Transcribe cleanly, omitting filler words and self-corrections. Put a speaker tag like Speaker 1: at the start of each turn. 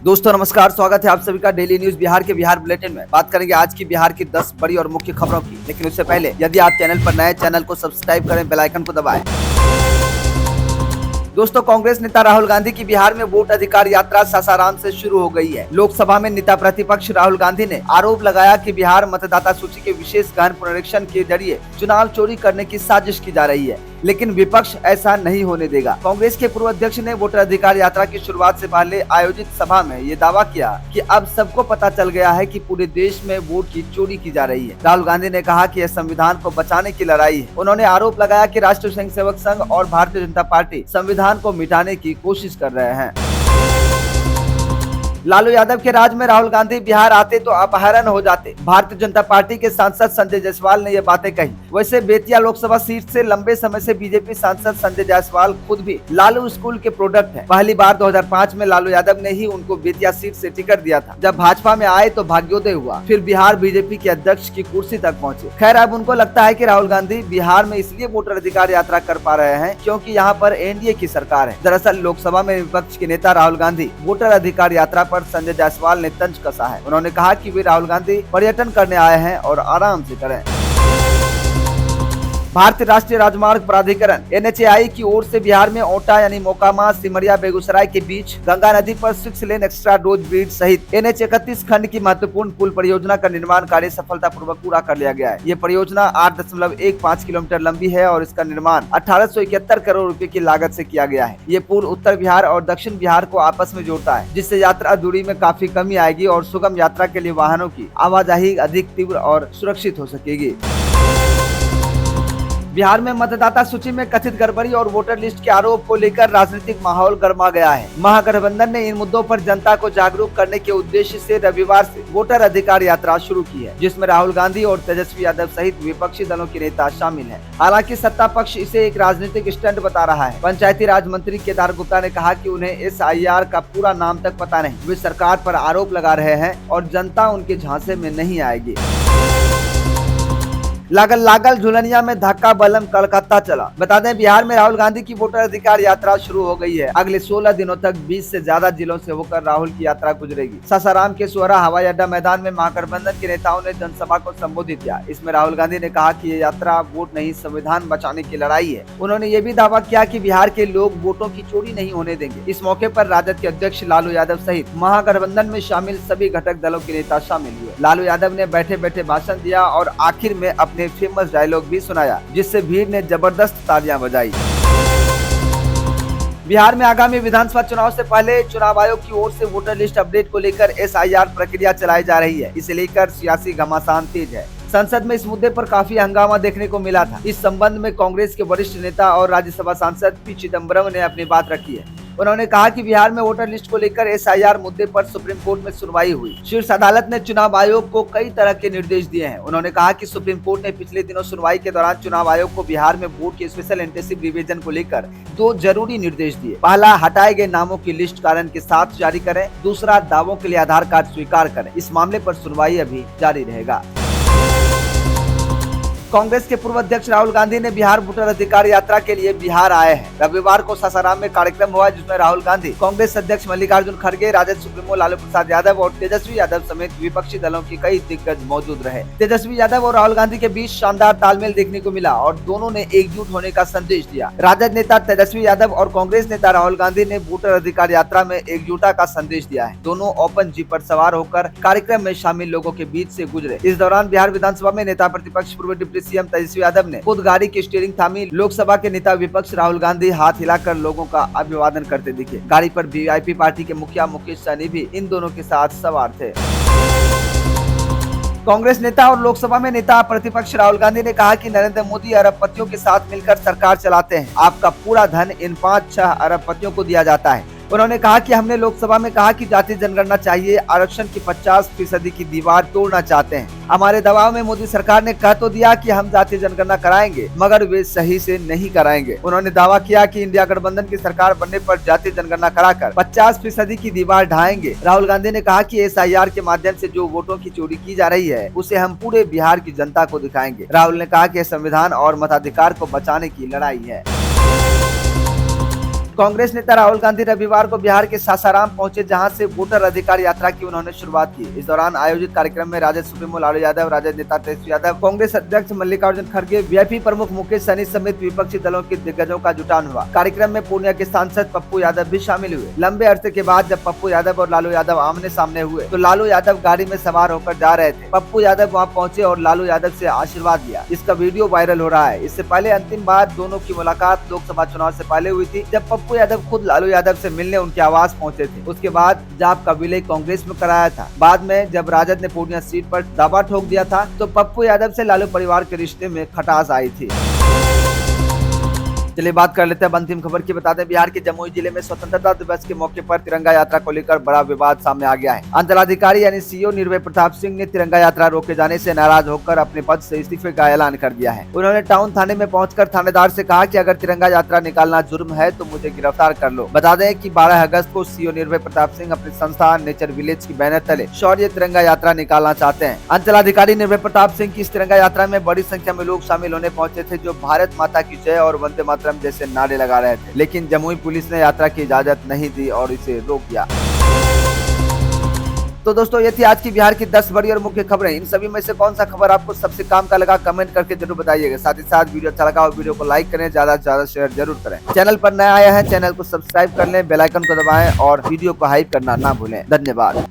Speaker 1: दोस्तों नमस्कार, स्वागत है आप सभी का डेली न्यूज बिहार के बिहार बुलेटिन में। बात करेंगे आज की बिहार की 10 बड़ी और मुख्य खबरों की, लेकिन उससे पहले यदि आप चैनल पर नए, चैनल को सब्सक्राइब करें, बेल आइकन को दबाएं। दोस्तों, कांग्रेस नेता राहुल गांधी की बिहार में वोट अधिकार यात्रा सासाराम से शुरू हो गई है। लोकसभा में नेता प्रतिपक्ष राहुल गांधी ने आरोप लगाया कि बिहार मतदाता सूची के विशेष गहन पुनरीक्षण के जरिए चुनाव चोरी करने की साजिश की जा रही है, लेकिन विपक्ष ऐसा नहीं होने देगा। कांग्रेस के पूर्व अध्यक्ष ने वोटर अधिकार यात्रा की शुरुआत से पहले आयोजित सभा में ये दावा किया कि अब सबको पता चल गया है कि पूरे देश में वोट की चोरी की जा रही है। राहुल गांधी ने कहा कि यह संविधान को बचाने की लड़ाई है। उन्होंने आरोप लगाया कि राष्ट्रीय स्वयंसेवक संघ और भारतीय जनता पार्टी संविधान को मिटाने की कोशिश कर रहे हैं। लालू यादव के राज में राहुल गांधी बिहार आते तो अपहरण हो जाते, भारतीय जनता पार्टी के सांसद संजय जायसवाल ने ये बातें कही। वैसे बेतिया लोकसभा सीट से लंबे समय से बीजेपी सांसद संजय जायसवाल खुद भी लालू स्कूल के प्रोडक्ट हैं। पहली बार 2005 में लालू यादव ने ही उनको बेतिया सीट से टिकट दिया था। जब भाजपा में आए तो भाग्योदय हुआ, फिर बिहार बीजेपी के अध्यक्ष की कुर्सी तक पहुँचे। खैर, अब उनको लगता है कि राहुल गांधी बिहार में इसलिए वोटर अधिकार यात्रा कर पा रहे हैं क्योंकि यहाँ पर एनडीए की सरकार है। दरअसल लोकसभा में विपक्ष के नेता राहुल गांधी वोटर अधिकार यात्रा पर संजय जायसवाल ने तंज कसा है। उन्होंने कहा कि वे राहुल गांधी पर्यटन करने आए हैं और आराम से करें। भारतीय राष्ट्रीय राजमार्ग प्राधिकरण NHAI की ओर से बिहार में ओटा यानी मोकामा सिमरिया बेगूसराय के बीच गंगा नदी पर 6 लेन एक्स्ट्रा रोड ब्रिज सहित NH31 खंड की महत्वपूर्ण पुल परियोजना का निर्माण कार्य सफलतापूर्वक पूरा कर लिया गया है। ये परियोजना 8.15 किलोमीटर लंबी है और इसका निर्माण 1871 करोड़ रुपए की लागत से किया गया है। ये पुल उत्तर बिहार और दक्षिण बिहार को आपस में जोड़ता है, जिससे यात्रा दूरी में काफी कमी आएगी और सुगम यात्रा के लिए वाहनों की आवाजाही अधिक तीव्र और सुरक्षित हो सकेगी। बिहार में मतदाता सूची में कथित गड़बड़ी और वोटर लिस्ट के आरोप को लेकर राजनीतिक माहौल गर्मा गया है। महागठबंधन ने इन मुद्दों पर जनता को जागरूक करने के उद्देश्य से रविवार से वोटर अधिकार यात्रा शुरू की है, जिसमें राहुल गांधी और तेजस्वी यादव सहित विपक्षी दलों के नेता शामिल हैं। हालांकि सत्ता पक्ष इसे एक राजनीतिक स्टंट बता रहा है। पंचायती राज मंत्री केदार गुप्ता ने कहा कि उन्हें SIR का पूरा नाम तक पता नहीं। वे सरकार पर आरोप लगा रहे हैं और जनता उनके झांसे में नहीं आएगी। लागल लागल झुलनिया में धक्का बलम कलकत्ता चला। बता दें, बिहार में राहुल गांधी की वोटर अधिकार यात्रा शुरू हो गई है। अगले 16 दिनों तक 20 से ज्यादा जिलों से होकर राहुल की यात्रा गुजरेगी। सासाराम के सोहरा हवाई अड्डा मैदान में महागठबंधन के नेताओं ने जनसभा को संबोधित किया। इसमें राहुल गांधी ने कहा कि ये यात्रा वोट नहीं, संविधान बचाने की लड़ाई है। उन्होंने ये भी दावा किया कि बिहार के लोग वोटों की चोरी नहीं होने देंगे। इस मौके पर राजद के अध्यक्ष लालू यादव सहित महागठबंधन में शामिल सभी घटक दलों के नेता शामिल हुए। लालू यादव ने बैठे बैठे भाषण दिया और आखिर में अपने फेमस डायलॉग भी सुनाया, जिससे भीड़ ने जबरदस्त तालियां बजाई। बिहार में आगामी विधानसभा चुनाव से पहले चुनाव आयोग की ओर से वोटर लिस्ट अपडेट को लेकर SIR प्रक्रिया चलाई जा रही है। इसे लेकर सियासी घमासान तेज है। संसद में इस मुद्दे पर काफी हंगामा देखने को मिला था। इस संबंध में कांग्रेस के वरिष्ठ नेता और राज्यसभा सांसद P चिदम्बरम ने अपनी बात रखी है। उन्होंने कहा कि बिहार में वोटर लिस्ट को लेकर SIR मुद्दे पर सुप्रीम कोर्ट में सुनवाई हुई। शीर्ष अदालत ने चुनाव आयोग को कई तरह के निर्देश दिए हैं। उन्होंने कहा कि सुप्रीम कोर्ट ने पिछले दिनों सुनवाई के दौरान चुनाव आयोग को बिहार में वोट के स्पेशल इंटेंसिव रिवीजन को लेकर 2 जरूरी निर्देश दिए। पहला, हटाए गए नामों की लिस्ट कारण के साथ जारी करें। दूसरा, दावों के लिए आधार कार्ड स्वीकार करें। इस मामले पर सुनवाई अभी जारी रहेगा। कांग्रेस के पूर्व अध्यक्ष राहुल गांधी ने बिहार वोटर अधिकार यात्रा के लिए बिहार आए हैं। रविवार को सासाराम में कार्यक्रम हुआ, जिसमें राहुल गांधी, कांग्रेस अध्यक्ष मल्लिकार्जुन खड़गे, राजद सुप्रीमो लालू प्रसाद यादव और तेजस्वी यादव समेत विपक्षी दलों के कई दिग्गज मौजूद रहे। तेजस्वी यादव और राहुल गांधी के बीच शानदार तालमेल देखने को मिला और दोनों ने एकजुट होने का संदेश दिया। राजद नेता तेजस्वी यादव और कांग्रेस नेता राहुल गांधी ने वोटर अधिकार यात्रा में एकजुटता का संदेश दिया है। दोनों ओपन जीप पर सवार होकर कार्यक्रम में शामिल लोगों के बीच से गुजरे। इस दौरान बिहार विधानसभा में नेता प्रतिपक्ष पूर्व डिप्टी CM तेजस्वी यादव ने खुद गाड़ी की स्टीयरिंग थामी। लोकसभा के नेता विपक्ष राहुल गांधी हाथ हिलाकर लोगों का अभिवादन करते दिखे। गाड़ी पर VIP पार्टी के मुखिया मुकेश सहनी भी इन दोनों के साथ सवार थे। कांग्रेस नेता और लोकसभा में नेता प्रतिपक्ष राहुल गांधी ने कहा कि नरेंद्र मोदी अरबपतियों के साथ मिलकर सरकार चलाते हैं। आपका पूरा धन इन 5-6 अरबपतियों को दिया जाता है। उन्होंने कहा कि हमने लोकसभा में कहा कि जाति जनगणना चाहिए, आरक्षण की 50% की दीवार तोड़ना चाहते हैं। हमारे दबाव में मोदी सरकार ने कह तो दिया कि हम जाति जनगणना कराएंगे, मगर वे सही से नहीं कराएंगे। उन्होंने दावा किया कि इंडिया गठबंधन की सरकार बनने पर जाति जनगणना कराकर 50% की दीवार ढाएंगे। राहुल गांधी ने कहा कि SIR के माध्यम से जो वोटों की चोरी की जा रही है, उसे हम पूरे बिहार की जनता को दिखाएंगे। राहुल ने कहा कि संविधान और मताधिकार को बचाने की लड़ाई है। कांग्रेस नेता राहुल गांधी रविवार को बिहार के सासाराम पहुंचे, जहां से वोटर अधिकार यात्रा की उन्होंने शुरुआत की। इस दौरान आयोजित कार्यक्रम में राजद सुप्रीमो लालू यादव, राजद नेता तेजस्वी यादव, कांग्रेस अध्यक्ष मल्लिकार्जुन खड़गे, वीआईपी प्रमुख मुकेश सहनी समेत विपक्षी दलों के दिग्गजों का जुटान हुआ। कार्यक्रम में पूर्णिया के सांसद पप्पू यादव भी शामिल हुए। लंबे अरसे के बाद जब पप्पू यादव और लालू यादव आमने सामने हुए तो लालू यादव गाड़ी में सवार होकर जा रहे थे। पप्पू यादव वहां पहुंचे और लालू यादव से आशीर्वाद लिया। इसका वीडियो वायरल हो रहा है। इससे पहले अंतिम बार दोनों की मुलाकात लोकसभा चुनाव से पहले हुई थी, जब पप्पू यादव खुद लालू यादव से मिलने उनके आवास पहुंचे थे। उसके बाद जाप का विलय कांग्रेस में कराया था। बाद में जब राजद ने पूर्णिया सीट पर दावा ठोक दिया था तो पप्पू यादव से लालू परिवार के रिश्ते में खटास आई थी। चलिए बात कर लेते हैं अंतिम खबर की। बता दें, बिहार के जमुई जिले में स्वतंत्रता दिवस के मौके पर तिरंगा यात्रा को लेकर बड़ा विवाद सामने आ गया है। अंचलाधिकारी यानी सीओ निर्भय प्रताप सिंह ने तिरंगा यात्रा रोके जाने से नाराज होकर अपने पद से इस्तीफे का ऐलान कर दिया है। उन्होंने टाउन थाने में पहुंचकर थानेदार से कहा कि अगर तिरंगा यात्रा निकालना जुर्म है तो मुझे गिरफ्तार कर लो। बता दें कि 12 अगस्त को सीओ निर्भय प्रताप सिंह अपनी संस्था नेचर विलेज की बैनर तले शौर्य तिरंगा यात्रा निकालना चाहते हैं। अंचलाधिकारी निर्भय प्रताप सिंह की इस तिरंगा यात्रा में बड़ी संख्या में लोग शामिल होने पहुंचे थे, जो भारत माता की जय और वंदे मातरम जैसे नारे लगा रहे थे। लेकिन जमुई पुलिस ने यात्रा की इजाजत नहीं दी और इसे रोक दिया। तो दोस्तों, ये थी आज की बिहार की 10 बड़ी और मुख्य खबरें। इन सभी में से कौन सा खबर आपको सबसे काम का लगा, कमेंट करके जरूर बताइएगा। साथ ही साथ वीडियो अच्छा लगा और वीडियो को लाइक करें, ज्यादा से ज्यादा शेयर जरूर करें। चैनल पर नया आया है, चैनल को सब्सक्राइब कर लें, बेल आइकन को दबाएं और वीडियो को हाइप करना ना भूलें। धन्यवाद।